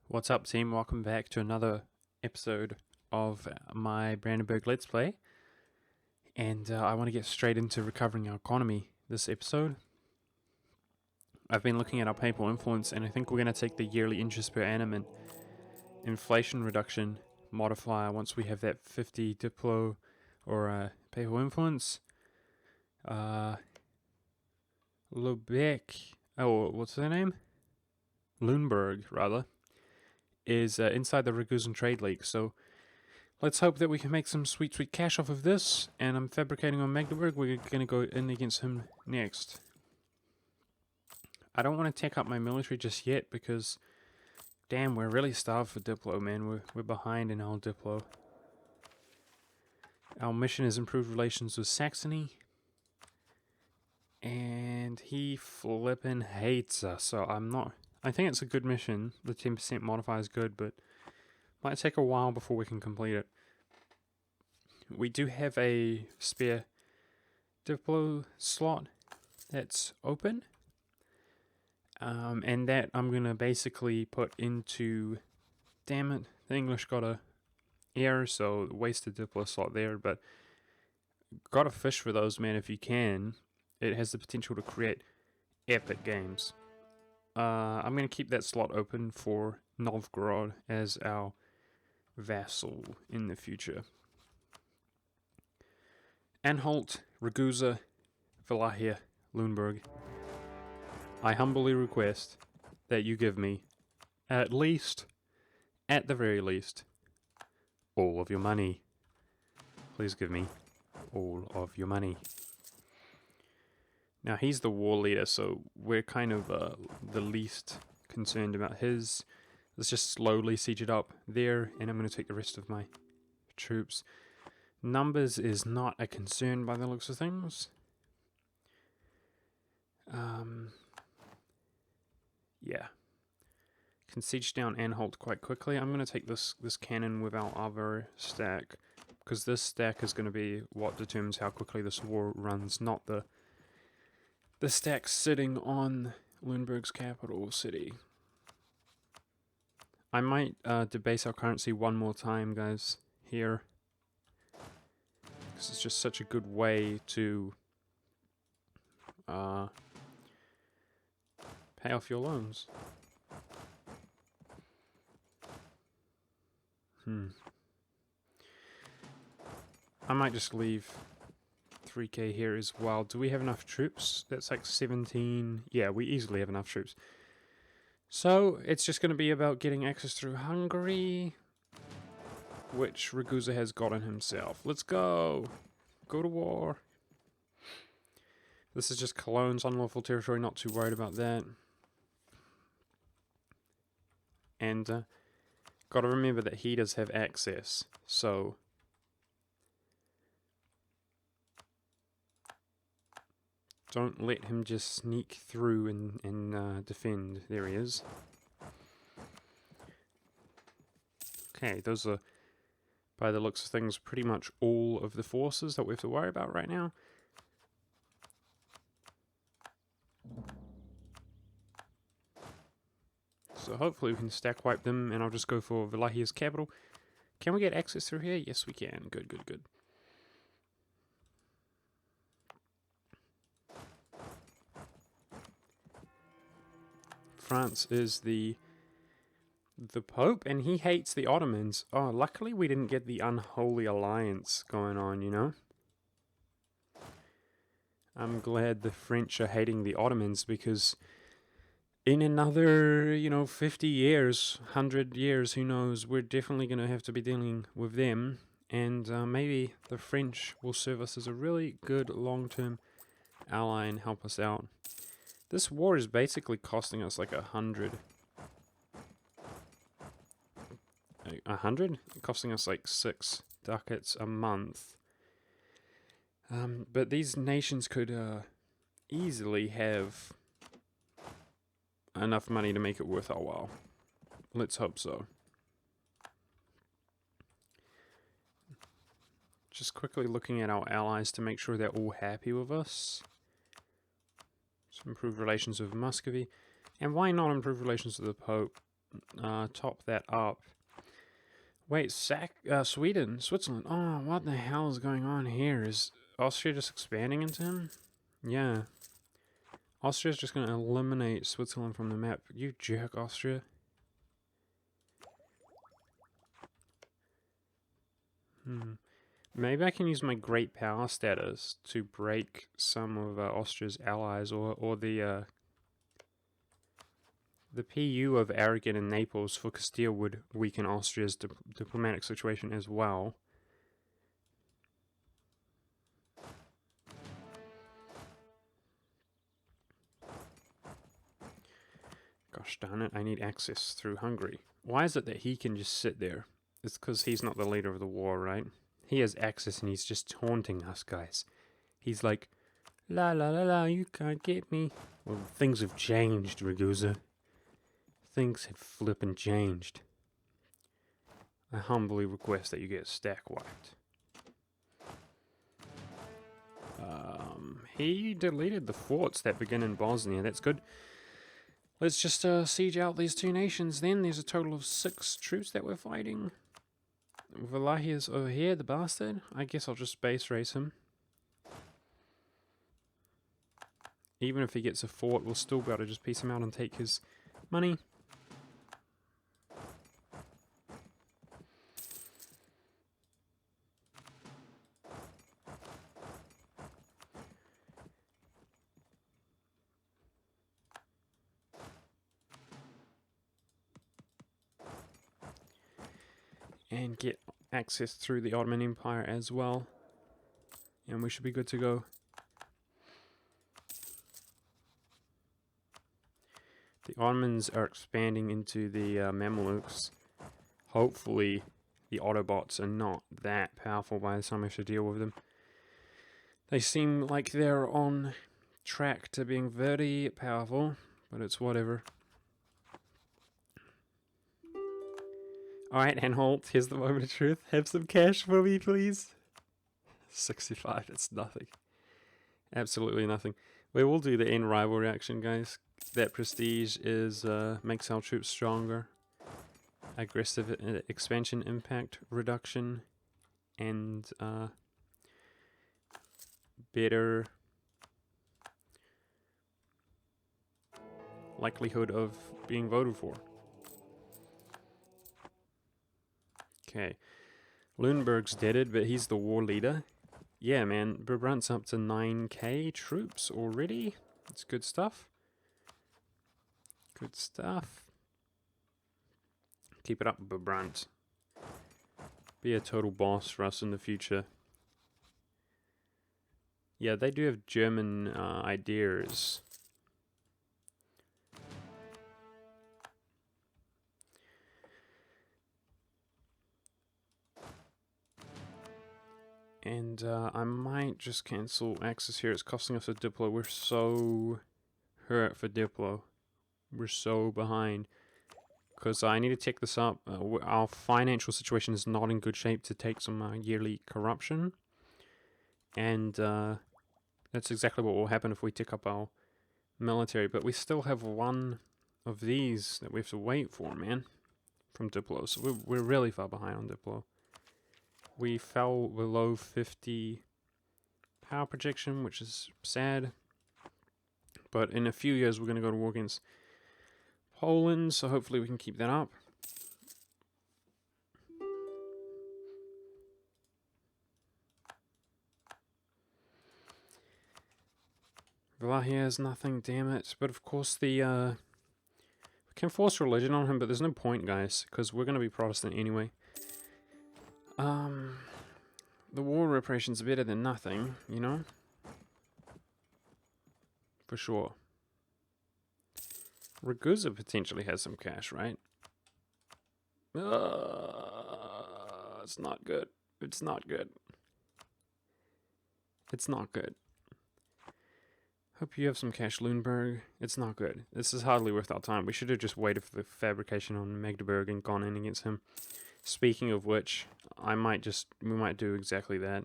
What's up, team? Welcome back to another episode of my Brandenburg Let's Play. And I want to get straight into recovering our economy this episode. I've been looking at our papal influence, and I think we're going to take the yearly interest per annum and inflation reduction modifier once we have that 50 diplo or papal influence. Lubeck, what's their name? Lüneburg, rather. Is inside the Ragusan Trade League, so let's hope that we can make some sweet cash off of this. And I'm fabricating on Magdeburg. We're going to go in against him next. I don't want to tech up my military just yet because, damn, we're really starved for Diplo, man. We're behind in our Diplo. Our mission is improved relations with Saxony, and he flippin' hates us, so I think it's a good mission. The 10% modifier is good, but might take a while before we can complete it. We do have a spare Diplo slot that's open. And that I'm going to basically put into... Damn it, the English got a error, so wasted Diplo slot there, but gotta fish for those, man, if you can. It has the potential to create epic games. I'm going to keep that slot open for Novgorod as our vassal in the future. Anhalt, Ragusa, Wallachia, Lüneburg. I humbly request that you give me, at the very least, all of your money. Please give me all of your money. Now, he's the war leader, so we're kind of the least concerned about his. Let's just slowly siege it up there, and I'm going to take the rest of my troops. Numbers is not a concern by the looks of things. Yeah. Can siege down Anhalt quite quickly. I'm going to take this cannon with our other stack, because this stack is going to be what determines how quickly this war runs, not the stack sitting on Lüneburg's capital city. I might debase our currency one more time, guys, here. Because it's just such a good way to pay off your loans. I might just leave 3k here as well. Do we have enough troops? That's like 17. Yeah, we easily have enough troops. So it's just going to be about getting access through Hungary, which Ragusa has gotten himself. Let's go! Go to war! This is just Cologne's unlawful territory, not too worried about that. And gotta remember that he does have access, so don't let him just sneak through and defend. There he is. Okay, those are, by the looks of things, pretty much all of the forces that we have to worry about right now. So hopefully we can stack wipe them, and I'll just go for Wallachia's capital. Can we get access through here? Yes, we can. Good, good, good. France is the Pope, and he hates the Ottomans. Oh, luckily we didn't get the unholy alliance going on, you know? I'm glad the French are hating the Ottomans, because in another, 50 years, 100 years, who knows, we're definitely going to have to be dealing with them, and maybe the French will serve us as a really good long-term ally and help us out. This war is basically costing us like 100. 100? Costing us like 6 ducats a month. But these nations could easily have enough money to make it worth our while. Let's hope so. Just quickly looking at our allies to make sure they're all happy with us. Improve relations with Muscovy. And why not improve relations with the Pope? top that up. Wait, Sweden, Switzerland. Oh, what the hell is going on here? Is Austria just expanding into him? Yeah. Austria's just going to eliminate Switzerland from the map. You jerk, Austria. Maybe I can use my great power status to break some of Austria's allies, or the PU of Aragon and Naples for Castile would weaken Austria's diplomatic situation as well. Gosh darn it, I need access through Hungary. Why is it that he can just sit there? It's because he's not the leader of the war, right? He has access and he's just taunting us, guys. He's like, la la la la, you can't get me. Well, things have changed, Ragusa. Things have flippin' changed. I humbly request that you get stack wiped. He deleted the forts that begin in Bosnia. That's good. Let's just siege out these two nations then. There's a total of 6 troops that we're fighting. Valahia's over here, the bastard. I guess I'll just base race him. Even if he gets a fort, we'll still be able to just piece him out and take his money. And get access through the Ottoman Empire as well. And we should be good to go. The Ottomans are expanding into the Mamelukes. Hopefully the Autobots are not that powerful by the time we have to deal with them. They seem like they're on track to being very powerful, but it's whatever. Alright, Anhalt, here's the moment of truth. Have some cash for me, please. 65, that's nothing. Absolutely nothing. We will do the end rival reaction, guys. That prestige is makes our troops stronger. Aggressive expansion impact reduction. And better likelihood of being voted for. Okay. Lüneburg's deaded, but he's the war leader. Yeah, man, Brabant's up to 9k troops already. It's good stuff. Good stuff. Keep it up, Brabant. Be a total boss for us in the future. Yeah, they do have German ideas. And I might just cancel access here. It's costing us a Diplo. We're so hurt for Diplo. We're so behind. Because I need to check this up. Our financial situation is not in good shape to take some yearly corruption. And that's exactly what will happen if we tick up our military. But we still have one of these that we have to wait for, man. From Diplo. So we're really far behind on Diplo. We fell below 50 power projection, which is sad. But in a few years, we're going to go to war against Poland, so hopefully we can keep that up. Valahia has nothing, damn it. But of course we can force religion on him, but there's no point, guys, because we're going to be Protestant anyway. The war reparations are better than nothing, you know? For sure. Ragusa potentially has some cash, right? It's not good. It's not good. It's not good. Hope you have some cash, Lüneburg. It's not good. This is hardly worth our time. We should have just waited for the fabrication on Magdeburg and gone in against him. Speaking of which, we might do exactly that.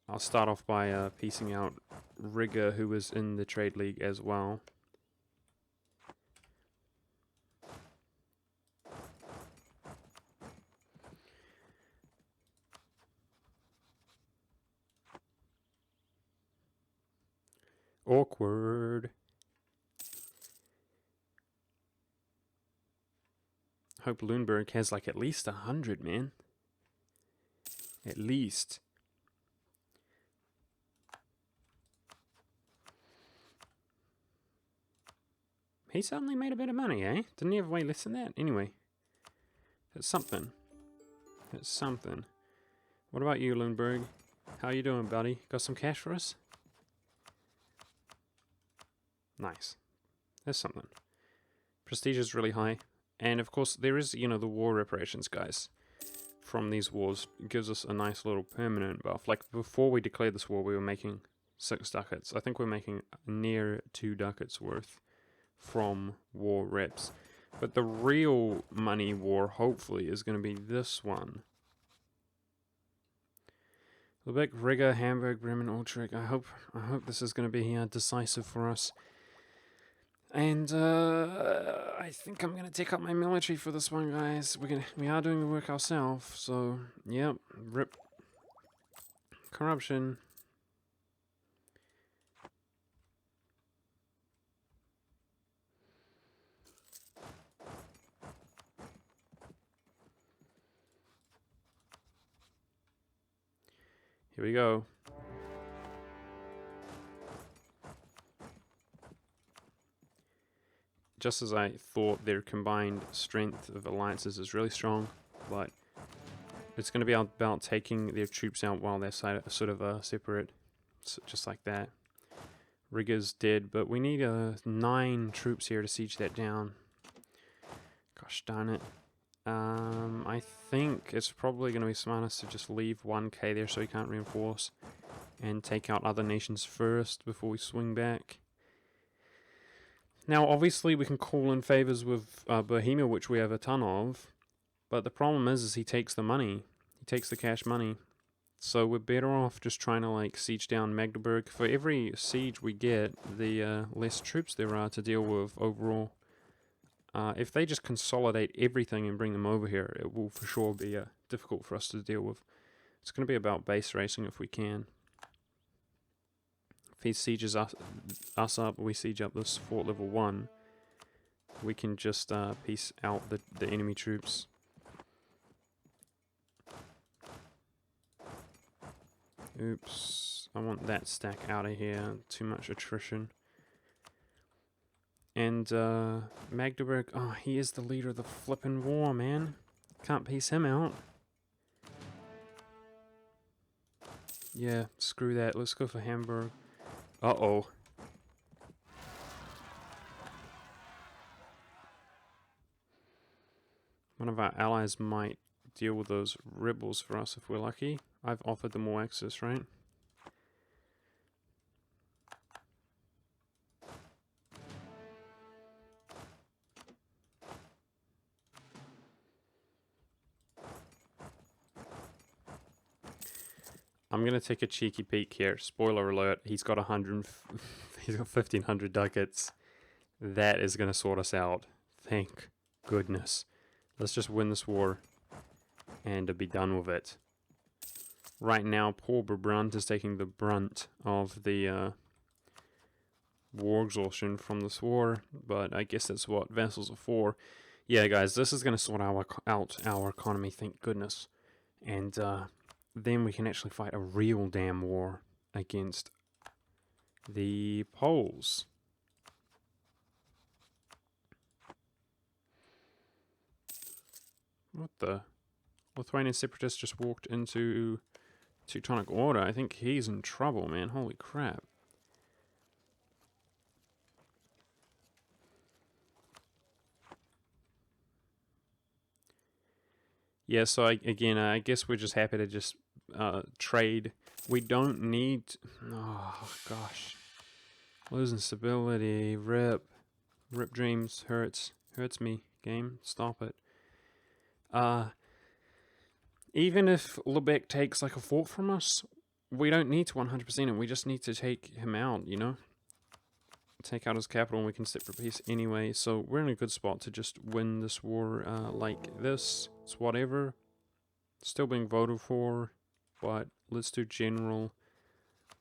I'll start off by piecing out Riga, who was in the trade league as well. Awkward. Hope Lundberg has like at least 100, man. At least. He suddenly made a bit of money, eh? Didn't he have way less than that? Anyway. That's something. That's something. What about you, Lundberg? How you doing, buddy? Got some cash for us? Nice. That's something. Prestige is really high. And of course, there is, you know, the war reparations, guys. From these wars. It gives us a nice little permanent buff. Like, before we declared this war, we were making 6 ducats. I think we're making near 2 ducats worth from war reps. But the real money war, hopefully, is going to be this one. Lubeck, Riga, Hamburg, Bremen, Utrecht. I hope this is going to be decisive for us. And I think I'm gonna take out my military for this one, guys. We are doing the work ourselves, so yep. Rip corruption. Here we go. Just as I thought, their combined strength of alliances is really strong, but it's going to be about taking their troops out while they're sort of separate, so just like that. Riga's dead, but we need 9 troops here to siege that down. Gosh darn it. I think it's probably going to be smartest to just leave 1k there so he can't reinforce, and take out other nations first before we swing back. Now, obviously, we can call in favors with Bohemia, which we have a ton of, but the problem is he takes the money. He takes the cash money. So we're better off just trying to, like, siege down Magdeburg. For every siege we get, the less troops there are to deal with overall. If they just consolidate everything and bring them over here, it will for sure be difficult for us to deal with. It's going to be about base racing if we can. If he sieges us up, we siege up this fort level 1, we can just piece out the enemy troops. Oops, I want that stack out of here, too much attrition. And Magdeburg, oh, he is the leader of the flippin' war, man. Can't piece him out. Yeah, screw that, let's go for Hamburg. Uh-oh. One of our allies might deal with those rebels for us if we're lucky. I've offered them more access, right? I'm gonna take a cheeky peek here. Spoiler alert, he's got 1500 ducats. That is gonna sort us out. Thank goodness. Let's just win this war and be done with it. Right now, poor Brabant is taking the brunt of the war exhaustion from this war, but I guess that's what vassals are for. Yeah, guys, this is gonna sort out our economy, thank goodness. And then we can actually fight a real damn war against the Poles. What the? Lithuanian separatist just walked into Teutonic Order. I think he's in trouble, man. Holy crap. Yeah, so again, I guess we're just happy to just trade. We don't need... Oh, gosh. Losing stability. Rip. Rip dreams. Hurts. Hurts me. Game. Stop it. Even if Lubeck takes like a fort from us, we don't need to 100% him. We just need to take him out, you know? Take out his capital and we can sit for peace anyway. So we're in a good spot to just win this war like this. It's whatever. Still being voted for, but let's do general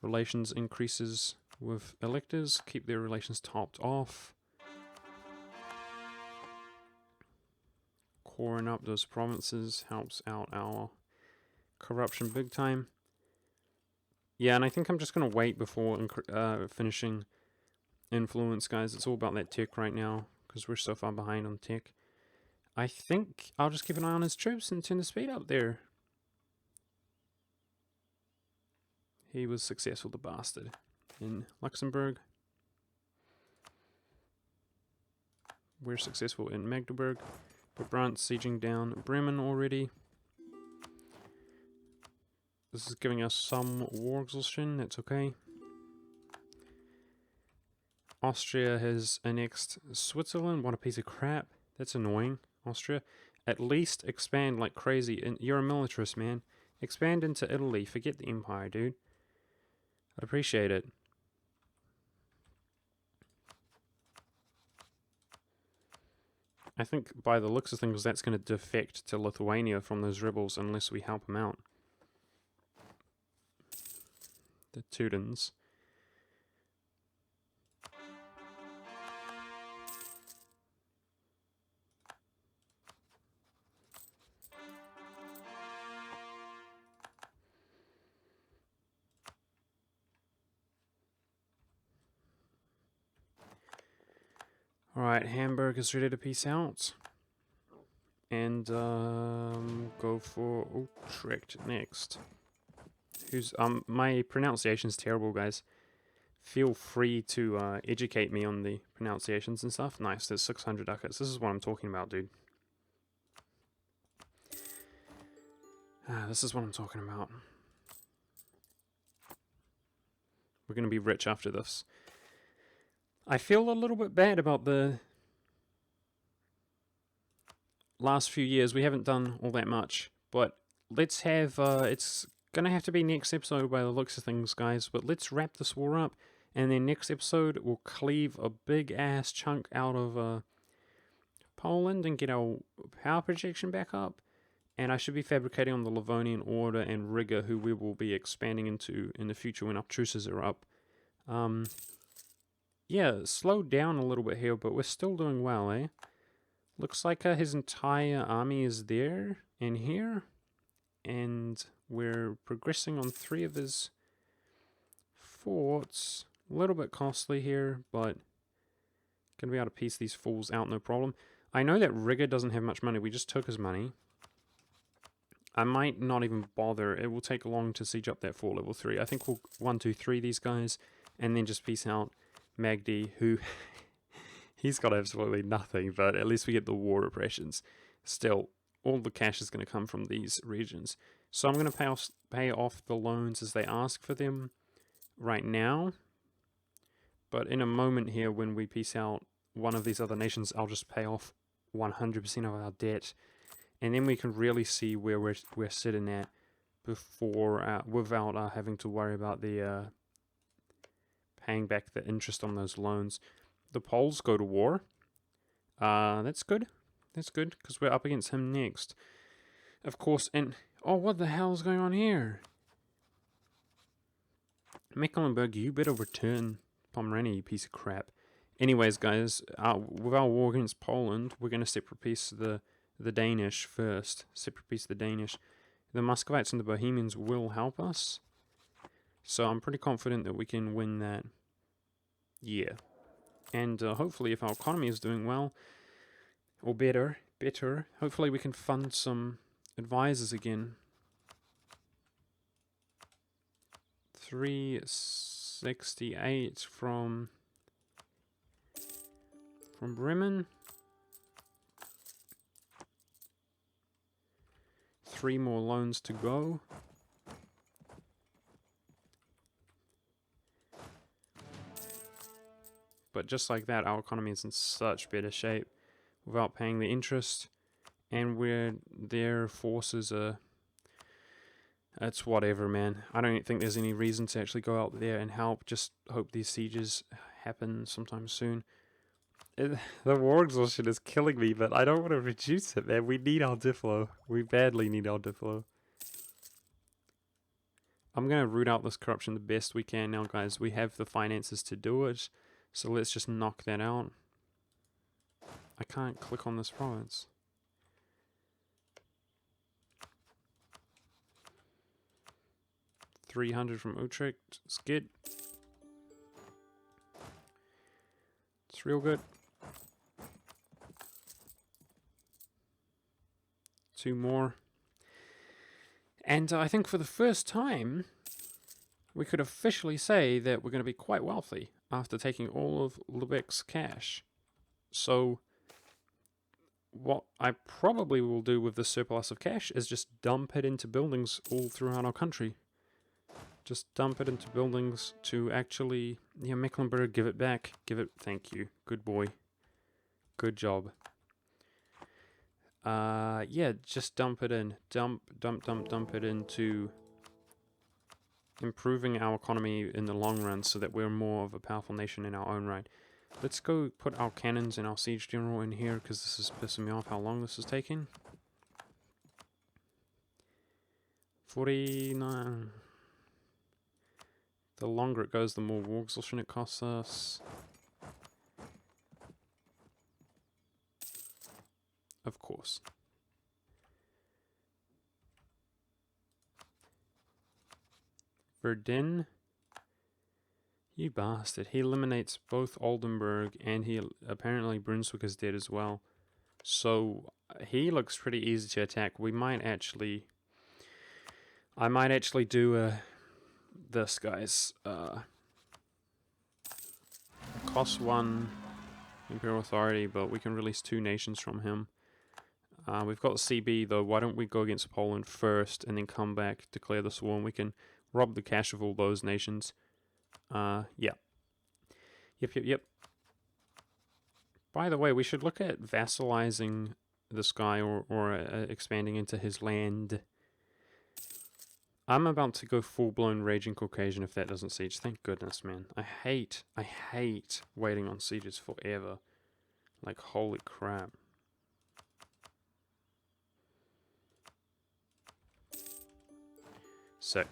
relations increases with electors, keep their relations topped off. Coring up those provinces helps out our corruption big time. Yeah, and I think I'm just going to wait before finishing influence, guys. It's all about that tech right now, because we're so far behind on tech. I think I'll just keep an eye on his troops and turn the speed up there. He was successful, the bastard, in Luxembourg. We're successful in Magdeburg. But Brandt's sieging down Bremen already. This is giving us some war exhaustion, that's okay. Austria has annexed Switzerland, what a piece of crap. That's annoying, Austria. At least expand like crazy. And you're a militarist, man. Expand into Italy, forget the empire, dude. I'd appreciate it. I think by the looks of things that's going to defect to Lithuania from those rebels unless we help them out. The Teutons. Alright, Hamburg is ready to peace out. And go for Utrecht next. Who's my pronunciation's terrible, guys. Feel free to educate me on the pronunciations and stuff. Nice, there's 600 ducats. This is what I'm talking about, dude. This is what I'm talking about. We're gonna be rich after this. I feel a little bit bad about the last few years. We haven't done all that much, but let's have, it's gonna have to be next episode by the looks of things, guys, but let's wrap this war up, and then next episode we'll cleave a big ass chunk out of Poland and get our power projection back up, and I should be fabricating on the Livonian Order and Riga, who we will be expanding into in the future when our truces are up. Yeah, slowed down a little bit here, but we're still doing well, eh? Looks like his entire army is there and here, and we're progressing on 3 of his forts. A little bit costly here, but gonna be able to piece these fools out no problem. I know that Riga doesn't have much money. We just took his money. I might not even bother. It will take long to siege up that fort level 3. I think we'll 1, 2, 3 these guys, and then just peace out Magdi, who he's got absolutely nothing, but at least we get the war repressions. Still, all the cash is going to come from these regions. So I'm going to pay off the loans as they ask for them right now. But in a moment here, when we peace out one of these other nations, I'll just pay off 100% of our debt. And then we can really see where we're sitting at before, without having to worry about the paying back the interest on those loans. The Poles go to war. That's good. That's good, because we're up against him next. Of course, and... oh, what the hell is going on here? Mecklenburg, you better return Pomerania, you piece of crap. Anyways, guys, with our war against Poland, we're going to separate piece the Danish first. Separate piece the Danish. The Muscovites and the Bohemians will help us. So I'm pretty confident that we can win that. Yeah. And hopefully if our economy is doing well, or better, hopefully we can fund some advisors again. 368 from Bremen. 3 more loans to go. But just like that, our economy is in such better shape without paying the interest, and where their forces are... it's whatever, man. I don't think there's any reason to actually go out there and help. Just hope these sieges happen sometime soon. The war exhaustion is killing me, but I don't want to reduce it, man. We need our Diplo. We badly need our Diplo. I'm going to root out this corruption the best we can now, guys. We have the finances to do it. So let's just knock that out. I can't click on this province. $300 from Utrecht. It's good. It's real good. 2 more. And I think for the first time, we could officially say that we're going to be quite wealthy after taking all of Lübeck's cash. So what I probably will do with the surplus of cash is just dump it into buildings all throughout our country. Just dump it into buildings to actually, yeah, Mecklenburg, give it back. Give it, thank you. Good boy. Good job. Yeah, just dump it in. Dump it into improving our economy in the long run so that we're more of a powerful nation in our own right. Let's go put our cannons and our siege general in here because this is pissing me off how long this is taking. 49. The longer it goes, the more war exhaustion it costs us. Of course. Verdun. You bastard. He eliminates both Oldenburg and he apparently Brunswick is dead as well. So he looks pretty easy to attack. We might actually... I might actually do this, guys. Cost 1 Imperial Authority, but we can release 2 nations from him. We've got CB though. Why don't we go against Poland first and then come back, declare this war, and we can rob the cash of all those nations. Yeah. Yep. By the way, we should look at vassalizing this guy or expanding into his land. I'm about to go full-blown Raging Caucasian if that doesn't siege. Thank goodness, man. I hate waiting on sieges forever. Like, holy crap. Sick.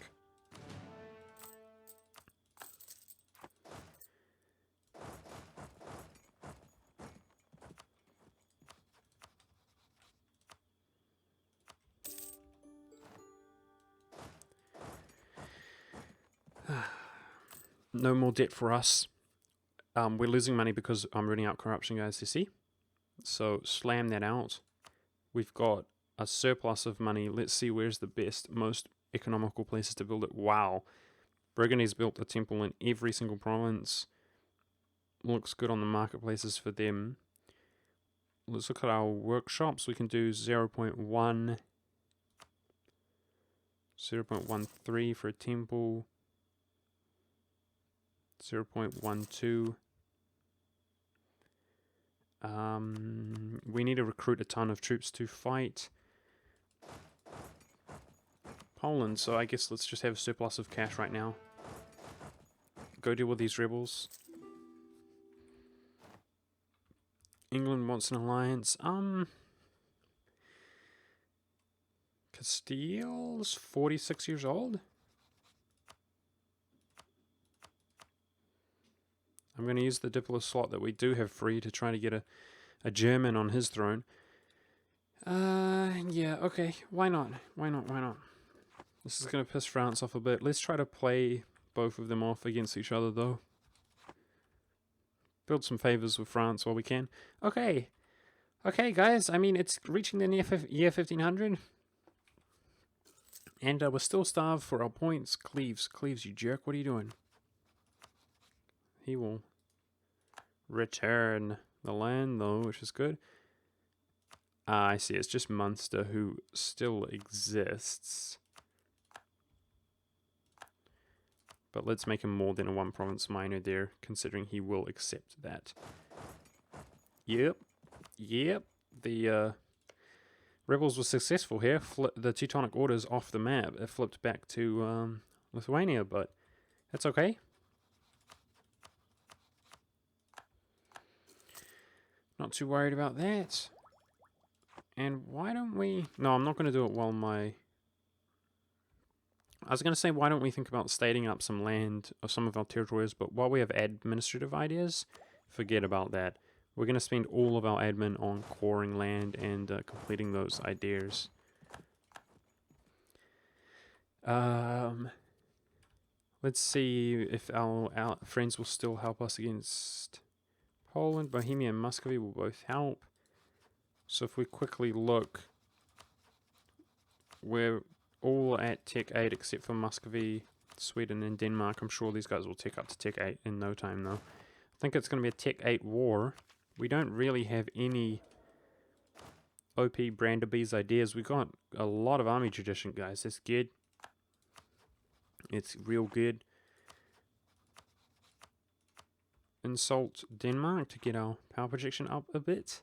No more debt for us. We're losing money because I'm rooting out corruption, guys, you see? So slam that out. We've got a surplus of money. Let's see where's the best, most economical places to build it. Wow. Burgundy's built a temple in every single province. Looks good on the marketplaces for them. Let's look at our workshops. We can do 0.1, 0.13 for a temple. 0.12. We need to recruit a ton of troops to fight Poland, so I guess let's just have a surplus of cash right now. Go deal with these rebels. England wants an alliance. Castile's 46 years old? I'm going to use the Diplo slot that we do have free to try to get a German on his throne. Yeah, okay. Why not? Why not? This is going to piss France off a bit. Let's try to play both of them off against each other, though. Build some favors with France while we can. Okay. Okay, guys. I mean, it's reaching the year 1500. And we're still starved for our points. Cleves, you jerk. What are you doing? He will return the land, though, which is good. I see. It's just Munster who still exists. But let's make him more than a 1-province minor there, considering he will accept that. Yep. The rebels were successful here. The Teutonic Order's off the map. It flipped back to Lithuania, but that's okay. Not too worried about that. And why don't we... No, I'm not going to do it while my I was going to say, why don't we think about stating up some land or some of our territories, but while we have administrative ideas, forget about that. We're going to spend all of our admin on coring land and completing those ideas. Let's see if our friends will still help us against Poland. Bohemia and Muscovy will both help. So if we quickly look, we're all at Tech 8 except for Muscovy, Sweden and Denmark. I'm sure these guys will tick up to Tech 8 in no time though. I think it's going to be a Tech 8 war. We don't really have any OP Brandenburg's ideas. We got a lot of army tradition, guys. That's good. It's real good. Insult Denmark to get our power projection up a bit.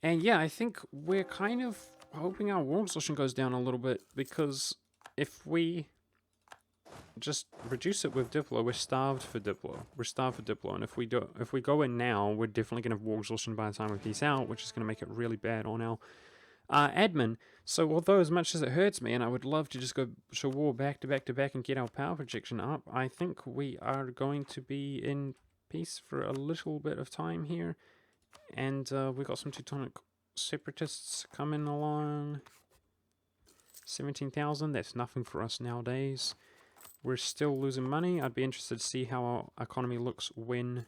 And yeah, I think we're kind of hoping our war exhaustion goes down a little bit, because if we just reduce it with Diplo, we're starved for Diplo. And if we go in now, we're definitely going to have war exhaustion by the time we peace out, which is going to make it really bad on our admin. So although as much as it hurts me, and I would love to just go show war back to back to back and get our power projection up, I think we are going to be in peace for a little bit of time here. And we've got some Teutonic separatists coming along. 17,000, that's nothing for us nowadays. We're still losing money. I'd be interested to see how our economy looks when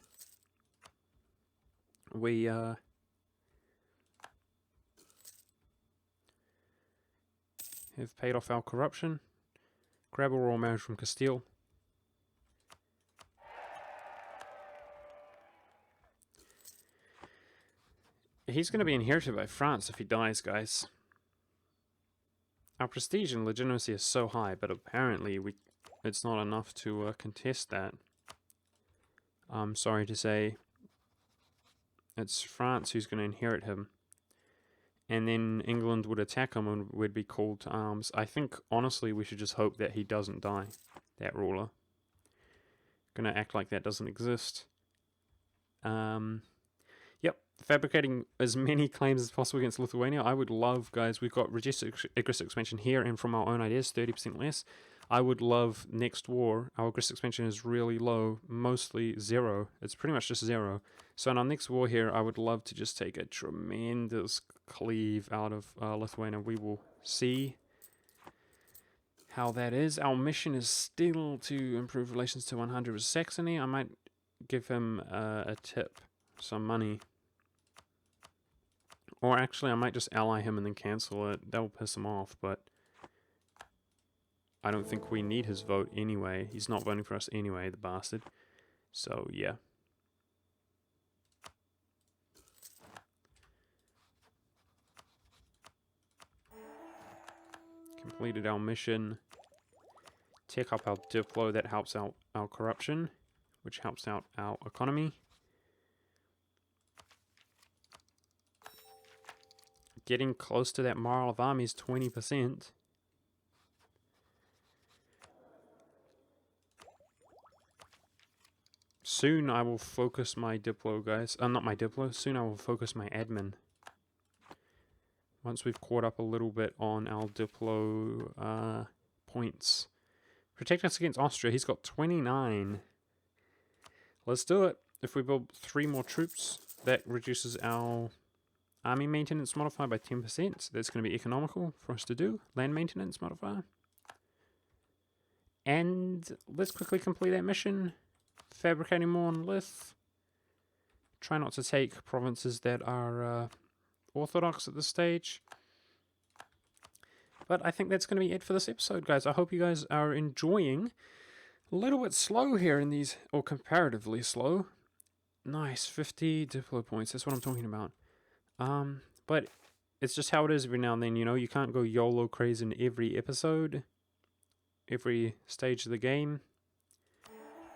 we have paid off our corruption. Grab a royal marriage from Castile. He's going to be inherited by France if he dies, guys. Our prestige and legitimacy is so high, but apparently it's not enough to contest that. I'm sorry to say, it's France who's going to inherit him. And then England would attack him and we'd be called to arms. I think, honestly, we should just hope that he doesn't die, that ruler. Gonna act like that doesn't exist. Yep, fabricating as many claims as possible against Lithuania. I would love, guys, we've got reduced aggressive expansion here, and from our own ideas, 30% less. I would love next war, our aggressive expansion is really low, mostly 0. It's pretty much just 0. So in our next war here, I would love to just take a tremendous cleave out of Lithuania. We will see how that is. Our mission is still to improve relations to 100 with Saxony. I might give him a tip, some money. Or actually, I might just ally him and then cancel it. That will piss him off, but I don't think we need his vote anyway. He's not voting for us anyway, the bastard. So, yeah. Completed our mission. Take up our Diplo, that helps out our corruption, which helps out our economy. Getting close to that morale of armies, 20%. Soon I will focus my Diplo, guys. Not my Diplo. Soon I will focus my admin. Once we've caught up a little bit on our Diplo points. Protect us against Austria. He's got 29. Let's do it. If we build 3 more troops, that reduces our army maintenance modifier by 10%. That's going to be economical for us to do. Land maintenance modifier. And let's quickly complete that mission. Fabricating more on Lith. Try not to take provinces that are orthodox at this stage. But I think that's going to be it for this episode, guys. I hope you guys are enjoying. A little bit slow here in these, or comparatively slow. Nice, 50 Diplo points. That's what I'm talking about. But it's just how it is every now and then, you know. You can't go YOLO crazy in every episode, every stage of the game,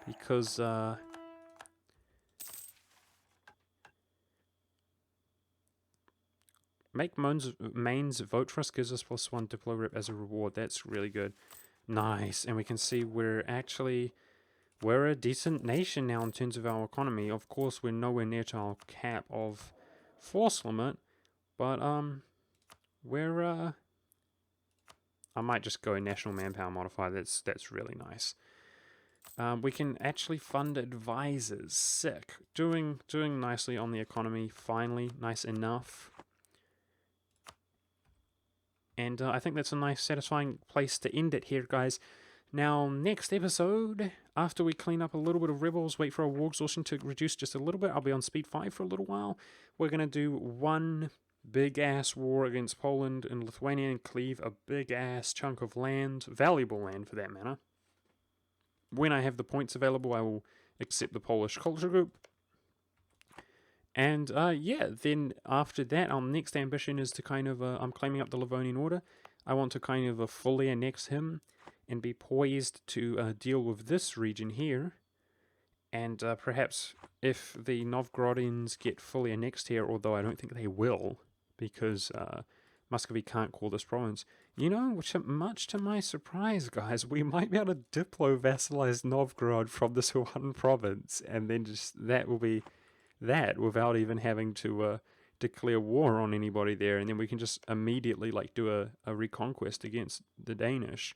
because make mains vote for us gives us +1 Diplo rep as a reward. That's really good. Nice. And we can see we're a decent nation now in terms of our economy. Of course, we're nowhere near to our cap of force limit, but we're I might just go national manpower modifier. That's really nice. We can actually fund advisors. Sick. Doing nicely on the economy. Finally, nice enough. And I think that's a nice, satisfying place to end it here, guys. Now, next episode, after we clean up a little bit of rebels, wait for our war exhaustion to reduce just a little bit, I'll be on speed 5 for a little while. We're going to do one big-ass war against Poland and Lithuania and cleave a big-ass chunk of land, valuable land for that matter. When I have the points available, I will accept the Polish culture group. And yeah, then after that, our next ambition is to kind of, I'm claiming up the Livonian Order. I want to kind of fully annex him and be poised to deal with this region here. And perhaps if the Novgorodians get fully annexed here, although I don't think they will, because Muscovy can't call this province. You know, much to my surprise, guys, we might be able to diplo-vassalize Novgorod from this one province, and then just that will be that without even having to declare war on anybody there, and then we can just immediately like do a reconquest against the Danish.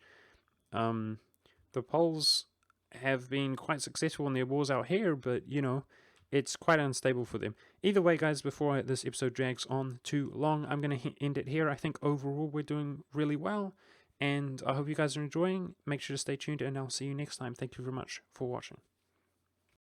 The Poles have been quite successful in their wars out here, but you know, it's quite unstable for them. Either way, guys, before this episode drags on too long, I'm going to end it here. I think overall we're doing really well, and I hope you guys are enjoying. Make sure to stay tuned, and I'll see you next time. Thank you very much for watching.